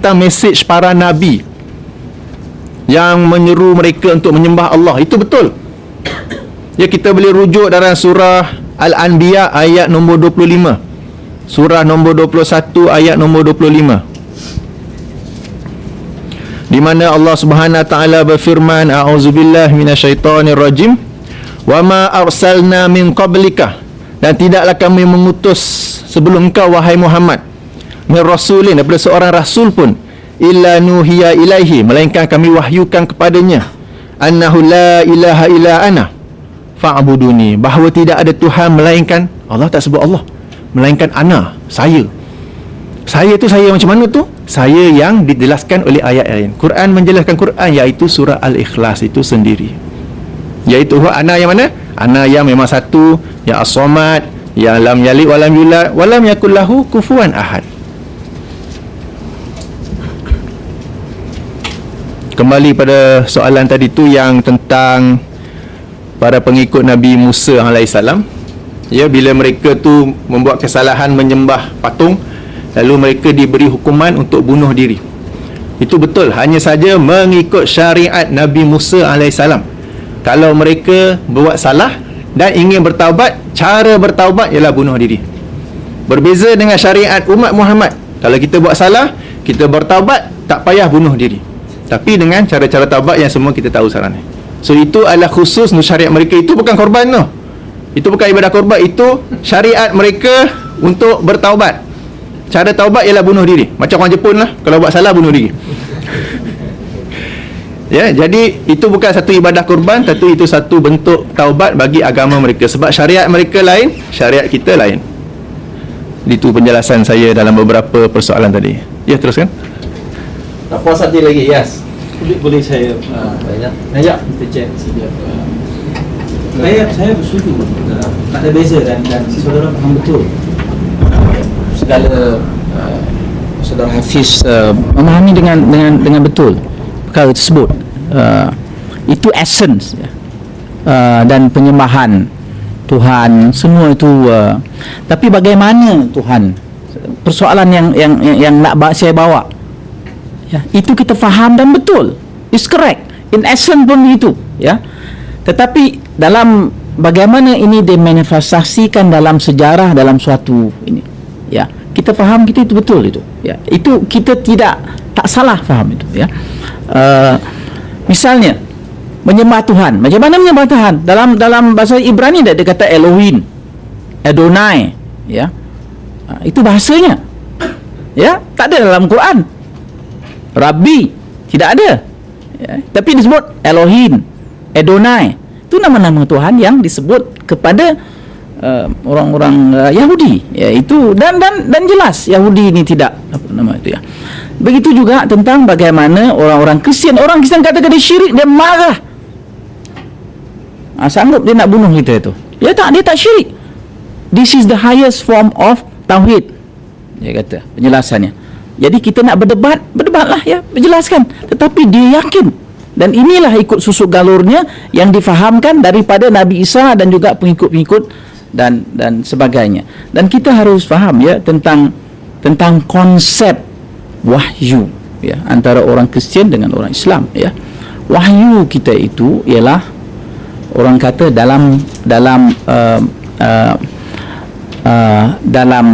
tentang mesej para nabi yang menyeru mereka untuk menyembah Allah. Itu betul. Ya, kita boleh rujuk dalam surah Al-Anbiya ayat nombor 25, surah nombor 21 ayat nombor 25, di mana Allah Subhanahu wa taala berfirman, a'udzubillahi minasyaitonirrajim, wa ma arsalna min qablika, dan tidaklah kami mengutus sebelum kau wahai Muhammad, min rasulin, daripada seorang rasul pun, illa nuhiya ilaihi, melainkan kami wahyukan kepadanya, annahu la ilaha illa ana fa'buduni, bahawa tidak ada Tuhan melainkan Allah. Tak sebut Allah, melainkan ana, saya. Saya tu saya macam mana tu? Saya yang dijelaskan oleh ayat lain. Quran menjelaskan Quran, iaitu surah Al-Ikhlas itu sendiri, iaitu ana yang mana? Ana yang memang satu, yang as-samad, yang lam yalid wa lam yulad wa lam yakul lahu kufuwan ahad. Kembali pada soalan tadi tu yang tentang para pengikut Nabi Musa alaihissalam. Ya, bila mereka tu membuat kesalahan menyembah patung, lalu mereka diberi hukuman untuk bunuh diri. Itu betul, hanya saja mengikut syariat Nabi Musa alaihissalam. Kalau mereka buat salah dan ingin bertaubat, cara bertaubat ialah bunuh diri. Berbeza dengan syariat umat Muhammad. Kalau kita buat salah, kita bertaubat, tak payah bunuh diri, tapi dengan cara-cara taubat yang semua kita tahu sekarang ni. So itu adalah khusus untuk syariat mereka. Itu bukan korban tu, itu bukan ibadah korban, itu syariat mereka untuk bertaubat. Cara taubat ialah bunuh diri. Macam orang Jepun lah, kalau buat salah bunuh diri. Ya, jadi itu bukan satu ibadah korban, tapi itu satu bentuk taubat bagi agama mereka. Sebab syariat mereka lain, syariat kita lain. Itu penjelasan saya dalam beberapa persoalan tadi. Ya, teruskan. Tak puas hati lagi, yes. Boleh saya banyak kita cek sekejap. Saya bersetuju, tak ada beza, dan saudara faham betul segala saudara Hafiz memahami dengan betul perkara tersebut. Itu essence dan penyembahan Tuhan, semua itu. Tapi bagaimana Tuhan, persoalan yang nak saya bawa, ya, itu kita faham dan betul, is correct, in essence pun itu, ya. Tetapi dalam bagaimana ini dimanifestasikan dalam sejarah, dalam suatu ini, ya, kita faham, kita itu betul itu, ya, itu kita tak salah faham itu, ya. Misalnya menyembah Tuhan, macam mana menyembah Tuhan? Dalam bahasa Ibrani dia kata Elohim, Adonai, ya, itu bahasanya, ya, tak ada dalam Quran. Rabbi tidak ada, ya, tapi disebut Elohim, Adonai. Itu nama-nama Tuhan yang disebut kepada orang-orang Yahudi, ya, itu dan jelas Yahudi ini tidak apa nama itu, ya. Begitu juga tentang bagaimana orang Kristian katakan dia syirik, dia marah, sanggup dia nak bunuh kita itu. Dia tak syirik. This is the highest form of tauhid, dia kata penjelasannya. Jadi kita nak berdebatlah, ya, berjelaskan, tetapi dia yakin, dan inilah ikut susuk galurnya yang difahamkan daripada Nabi Isa dan juga pengikut-pengikut dan sebagainya. Dan kita harus faham, ya, tentang konsep wahyu, ya, antara orang Kristian dengan orang Islam, ya. Wahyu kita itu ialah, orang kata dalam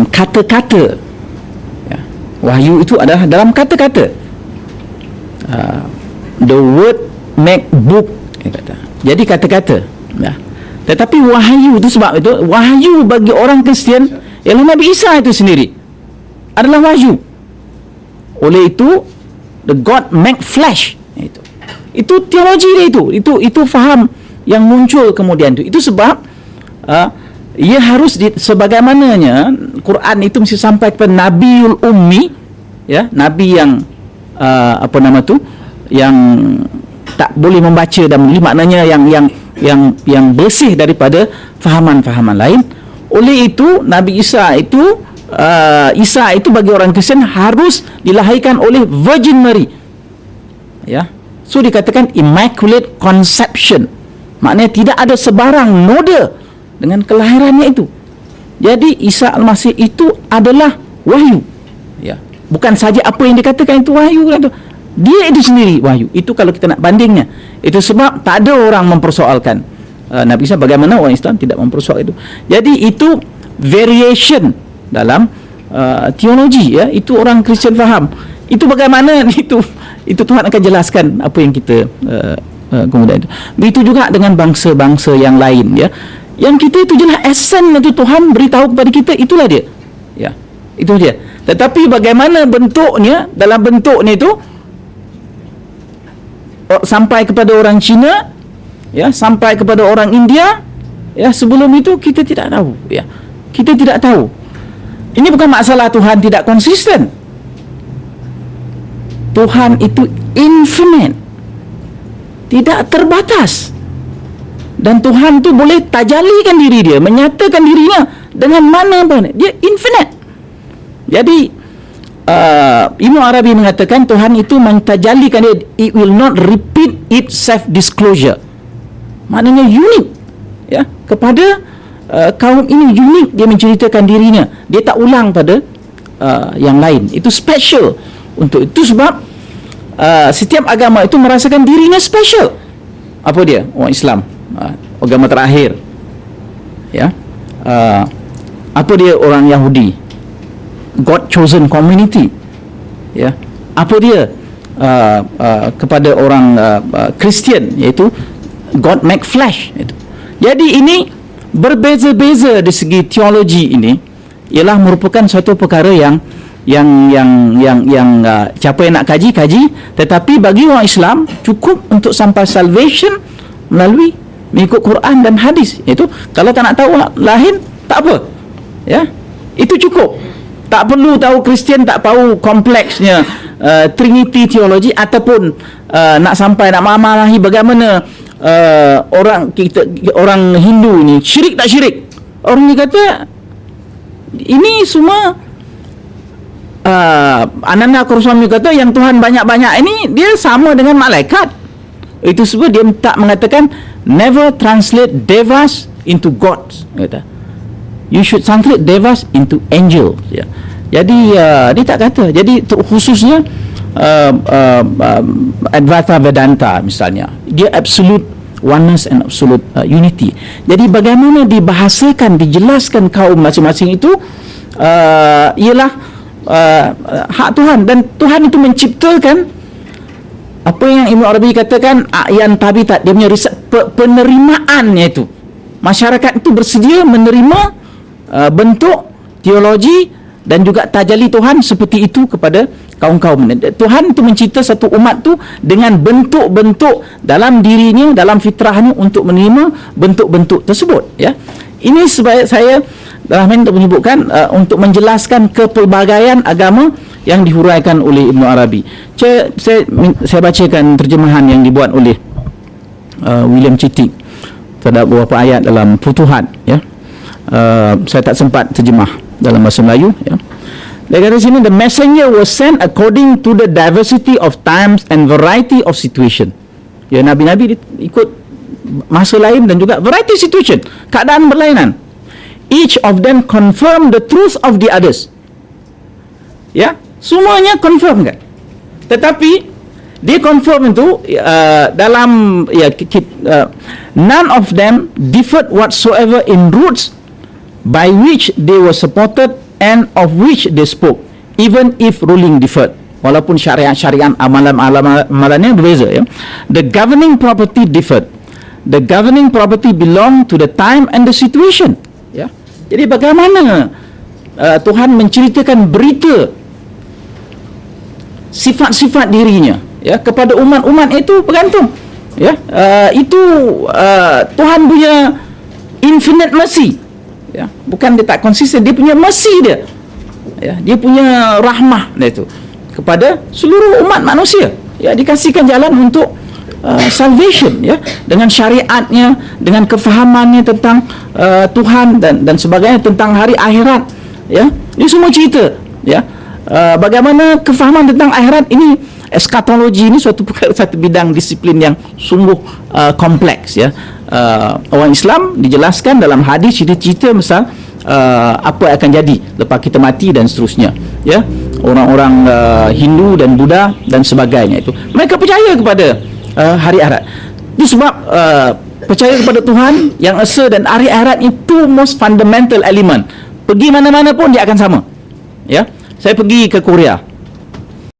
kata-kata. Wahyu itu adalah dalam kata-kata. The word make book, dia kata. Jadi kata-kata, ya. Tetapi wahyu itu, sebab itu wahyu bagi orang Kristian ialah Nabi Isa itu sendiri adalah wahyu. Oleh itu the God make flesh, itu teologi dia, itu faham yang muncul kemudian itu sebab ia harus sebagaimananya Quran itu mesti sampai kepada Nabiul Ummi, ya, nabi yang yang tak boleh membaca dan menulis, maknanya yang bersih daripada fahaman-fahaman lain. Oleh itu Nabi Isa itu bagi orang Kristian harus dilahirkan oleh Virgin Mary, ya. So dikatakan Immaculate Conception, maknanya tidak ada sebarang noda dengan kelahirannya itu. Jadi Isa Al-Masih itu adalah wahyu, ya. Bukan saja apa yang dikatakan itu wahyu kan tu. Dia itu sendiri wahyu. Itu kalau kita nak bandingnya. Itu sebab tak ada orang mempersoalkan Nabi Isa, bagaimana orang Islam tidak mempersoal itu. Jadi itu variation dalam teologi, ya. Itu orang Kristian faham. Itu bagaimana itu Tuhan akan jelaskan apa yang kita kemudian itu. Begitu juga dengan bangsa-bangsa yang lain, ya. Yang kita itu jelas esen itu Tuhan beritahu kepada kita, itulah dia. Ya. Itu dia. Tetapi bagaimana bentuknya, dalam bentuknya itu sampai kepada orang Cina, ya, sampai kepada orang India, ya, sebelum itu kita tidak tahu, ya. Kita tidak tahu. Ini bukan masalah Tuhan tidak konsisten. Tuhan itu infinite, tidak terbatas. Dan Tuhan tu boleh tajalikan diri dia, menyatakan dirinya dengan mana pun. Dia infinite. Jadi Ibn Arabi mengatakan Tuhan itu mentajalikan dia, it will not repeat its self-disclosure. Maknanya unik, ya, kepada kaum ini unik, dia menceritakan dirinya. Dia tak ulang pada yang lain. Itu special. Untuk itu sebab setiap agama itu merasakan dirinya special. Apa dia? Orang Islam, agama terakhir, ya. Apa dia? Orang Yahudi, God chosen community, ya. Apa dia? Kepada orang Kristian, iaitu God make flesh, itu. Jadi ini berbeza-beza di segi teologi ini, ialah merupakan satu perkara yang siapa yang nak kaji, tetapi bagi orang Islam cukup untuk sampai salvation melalui mengikut Quran dan hadis. Itu kalau tak nak tahu lain, tak apa, ya. Itu cukup. Tak perlu tahu Kristian, tak tahu kompleksnya Trinity teologi, ataupun nak sampai nak memahami bagaimana orang Hindu ni syirik tak syirik. Orang ni kata ini semua Ananda Kuruswami kata yang Tuhan banyak-banyak ini dia sama dengan malaikat. Itu sebab dia tak mengatakan never translate devas into gods, kata. You should translate devas into angel, ya. Jadi dia tak kata. Jadi khususnya Advaita Vedanta misalnya, dia absolute oneness and absolute unity. Jadi bagaimana dibahasakan, dijelaskan kaum masing-masing itu ialah hak Tuhan, dan Tuhan itu menciptakan apa yang Ibn Arabi katakan yang tabitat, dia punya riset penerimaannya itu. Masyarakat itu bersedia menerima bentuk teologi dan juga tajalli Tuhan seperti itu kepada kaum-kaum. Tuhan itu mencipta satu umat tu dengan bentuk-bentuk dalam dirinya, dalam fitrahnya untuk menerima bentuk-bentuk tersebut, ya. Ini sebab saya dalam untuk menyebutkan untuk menjelaskan kepelbagaian agama yang dihuraikan oleh Ibn Arabi. Saya bacakan terjemahan yang dibuat oleh William Chittick terhadap beberapa ayat dalam Futuhat, ya. Saya tak sempat terjemah dalam bahasa Melayu, ya. Dia kata sini, the messenger was sent according to the diversity of times and variety of situation. Ya, Nabi-Nabi ikut masa lain dan juga variety situation, keadaan berlainan. Each of them confirm the truth of the others. Ya, semuanya confirm kan. Tetapi dia confirm itu dalam none of them differed whatsoever in roots by which they were supported and of which they spoke, even if ruling differed. Walaupun syariat amalannya berbeza, ya. The governing property differed. The governing property belong to the time and the situation, ya. Jadi bagaimana Tuhan menceritakan berita sifat-sifat dirinya, ya, kepada umat-umat itu bergantung, ya. Itu Tuhan punya infinite mercy, ya. Bukan dia tak konsisten, dia punya mercy dia, ya, dia punya rahmah dia itu kepada seluruh umat manusia, ya, dikasihkan jalan untuk salvation, ya, dengan syariatnya, dengan kefahamannya tentang Tuhan dan sebagainya, tentang hari akhirat, ya. Ini semua cerita, ya. Bagaimana kefahaman tentang akhirat ini, eskatologi ini satu bidang disiplin yang sungguh kompleks, ya. Orang Islam dijelaskan dalam hadis cerita-cerita misal apa akan jadi lepas kita mati dan seterusnya, ya. orang-orang Hindu dan Buddha dan sebagainya itu. Mereka percaya kepada hari akhirat. Itu sebab percaya kepada Tuhan yang esa dan hari akhirat itu most fundamental element. Pergi mana-mana pun dia akan sama. Ya. Saya pergi ke Korea.